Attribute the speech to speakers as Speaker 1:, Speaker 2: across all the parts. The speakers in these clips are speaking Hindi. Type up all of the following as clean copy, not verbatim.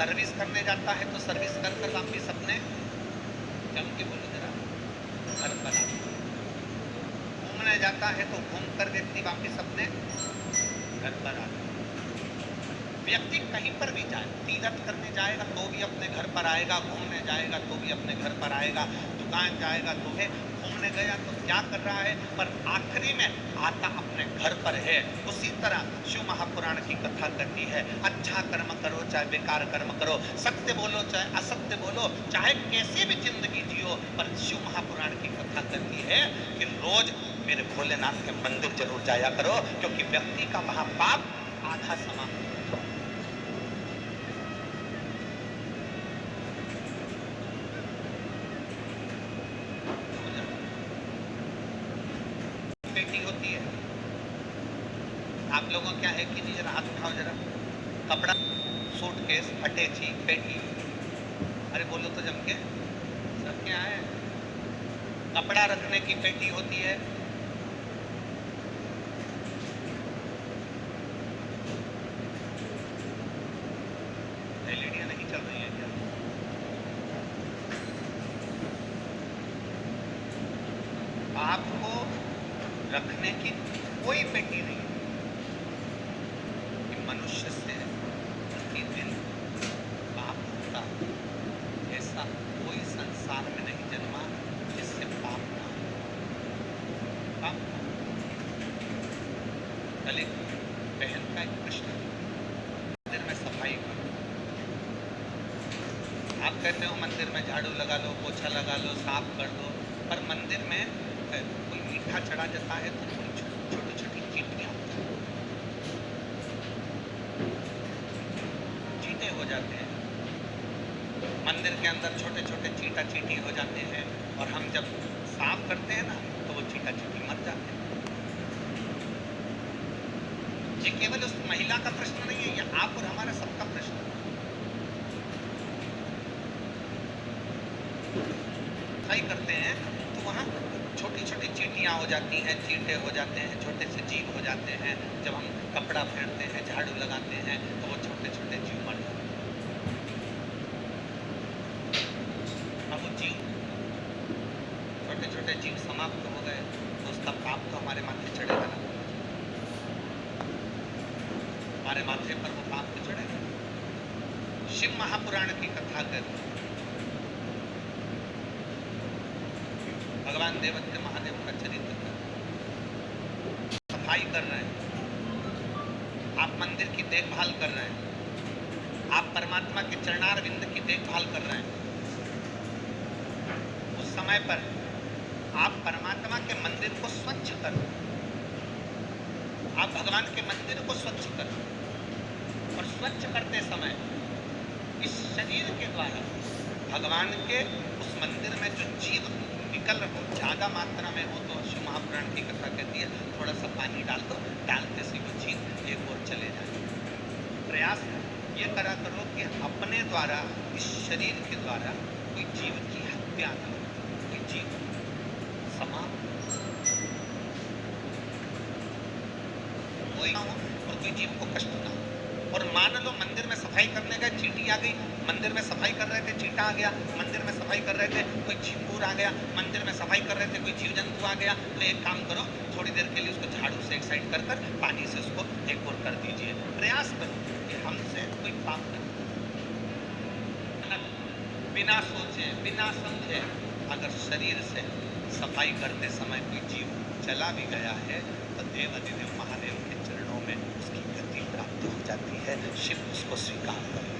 Speaker 1: सर्विस करने जाता है तो सर्विस कर कर वापिस अपने जम के बोलो जरा घर पर आता, घूमने जाता है तो घूम कर व्यक्ति वापिस अपने घर पर आता। व्यक्ति कहीं पर भी जाए, तीर्थ करने जाएगा तो भी अपने घर पर आएगा, घूमने जाएगा तो भी अपने घर पर आएगा, दुकान जाएगा तो है, घूमने गया तो क्या कर रहा है, पर आखिरी में आता अपने घर पर है। उसी तरह शिव महापुराण की कथा कहती है, अच्छा कर्म करो चाहे बेकार कर्म करो, सत्य बोलो चाहे असत्य बोलो, चाहे कैसी भी जिंदगी जियो, पर शिव महापुराण की कथा कहती है कि रोज मेरे भोलेनाथ के मंदिर जरूर जाया करो, क्योंकि व्यक्ति का वहां पाप आधा समाप्त। पेटी होती है, आप लोगों क्या है कि नहीं, जरा हाथ उठाओ जरा, कपड़ा, सूटकेस, अटैची, पेटी, अरे बोलो तो जम के, सब क्या है, कपड़ा रखने की पेटी होती है, एलईडियां नहीं चल रही है क्या, आपको रखने की कोई पेटी नहीं है कि मनुष्य से प्रतिदिन पाप होता, ऐसा कोई संसार में नहीं जन्मा जिससे पाप ना हो। पाप कल एक बहन का एक प्रश्न, मंदिर में सफाई करो, आप कहते हो मंदिर में झाड़ू लगा लो, पोछा लगा लो, साफ कर दो, पर मंदिर में कोई मीठा चढ़ा जाता है तो छोटी छोटी चींटियां चींटे हो जाते हैं, मंदिर के अंदर छोटे छोटे चींटा चींटी हो जाते हैं, और हम जब साफ करते हैं ना तो वो चींटा चींटी मर जाते हैं। ये केवल उस महिला का प्रश्न नहीं है, ये आप और हमारा सबका प्रश्न है। सफाई करते हैं तो वहाँ छोटी छोटी चींटियाँ हो जाती हैं, चींटे हो जाते हैं, छोटे से जीव हो जाते हैं, जब हम कपड़ा फेरते हैं, झाड़ू लगाते हैं तो वो छोटे छोटे जीव मर जाते हैं। अब वो जीव, छोटे छोटे जीव समाप्त हो गए तो उसका पाप तो हमारे माथे चढ़ेगा ना, हमारे माथे पर वो पाप तो चढ़ेगा। शिव महापुराण की कथा कर, भगवान देवत्य महादेव का चरित्र कर, सफाई कर रहे हैं, आप मंदिर की देखभाल कर रहे हैं, आप परमात्मा के चरणारविंद की देखभाल कर रहे हैं, उस समय पर आप परमात्मा के मंदिर को स्वच्छ करो, आप भगवान के मंदिर को स्वच्छ करो, और स्वच्छ करते समय इस शरीर के द्वारा भगवान के उस मंदिर में जो जीव निकल रहो ज्यादा मात्रा में हो तो शिव महापुराण की कथा कहती है थोड़ा सा पानी डाल दो, डालते से वो जीव एक और चले जाए। प्रयास ये करा करो कि अपने द्वारा इस शरीर के द्वारा कोई जीव की हत्या न हो, कोई जीव समाप्त कोई ना हो और कोई जीव को कष्ट ना हो। और मान लो मंदिर में सफाई करने गए, चींटी आ गई, मंदिर में सफाई कर रहे थे, चींटा आ गया, मंदिर में सफाई कर रहे थे, कोई झिंगूर आ गया, मंदिर में सफाई कर रहे थे, कोई जीव जंतु आ गया, तो एक काम करो, थोड़ी देर के लिए उसको झाड़ू से एक साइड कर पानी से उसको एक और कर दीजिए। प्रयास करो कि हमसे कोई पाप न, बिना सोचे बिना समझे अगर शरीर से सफाई करते समय कोई जीव चला भी गया है तो देवाधिदेव महादेव के चरणों में उसकी गति प्राप्त हो जाती है, शिव उसको स्वीकार करे।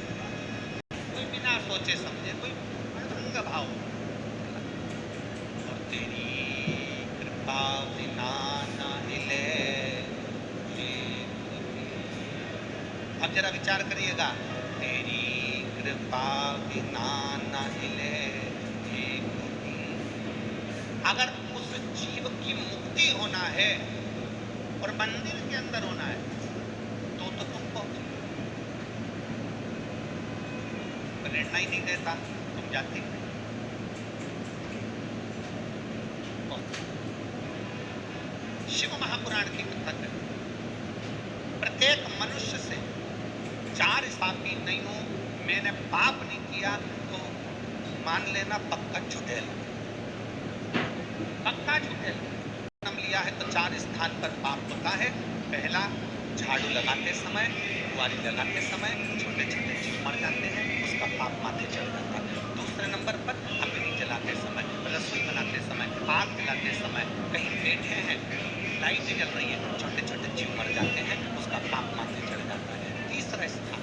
Speaker 1: कोई बिना सोचे समझे, कोई अंग भाव, और तेरी कृपा बिना न हिले। अब जरा विचार करिएगा, तेरी कृपा बिना न हिले। अगर उस जीव की मुक्ति होना है और मंदिर के अंदर होना है तो तुम पहुंचो, प्रेरणा ही नहीं देता तुम जाते ही नहीं। शिव महापुराण की कथा करें, प्रत्येक मनुष्य से 4 सापी नैनो मैंने पाप नहीं किया तो मान लेना पक्का झुठेल, पक्का झुठेल। जन्म लिया है तो 4 स्थान पर पाप होता है। पहला, झाड़ू लगाते समय, बुआरी लगाते समय छोटे छोटे जीव मर जाते हैं, उसका पाप माथे चढ़ जाता है। दूसरे नंबर पर अग्नि जलाते समय, रसोई बनाते समय, आग जलाते समय, कहीं बैठे हैं, लाइट जल रही है, छोटे छोटे जीव मर जाते हैं, उसका पाप माथे चढ़ जाता है। तीसरा स्थान,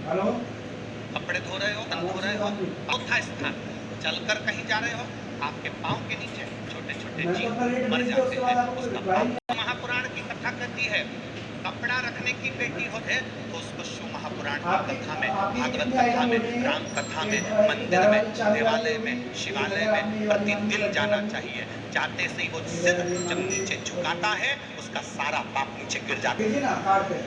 Speaker 2: हेलो,
Speaker 1: कपड़े धो रहे हो, तन धो रहे हो। चौथा स्थान, चलकर कहीं जा रहे हो, आपके पाँव के नीचे छोटे छोटे जीव मर जाते हैं, उसका पाप। महापुराण की कथा कहती है, कपड़ा रखने की पेटी होते तो उसको शिव महापुराण की कथा में, भागवत कथा में, राम कथा में, मंदिर में, देवालय में, शिवालय में प्रतिदिन जाना चाहिए। जाते से ही वो सिर जब नीचे झुकाता है, उसका सारा पाप नीचे गिर जाता है।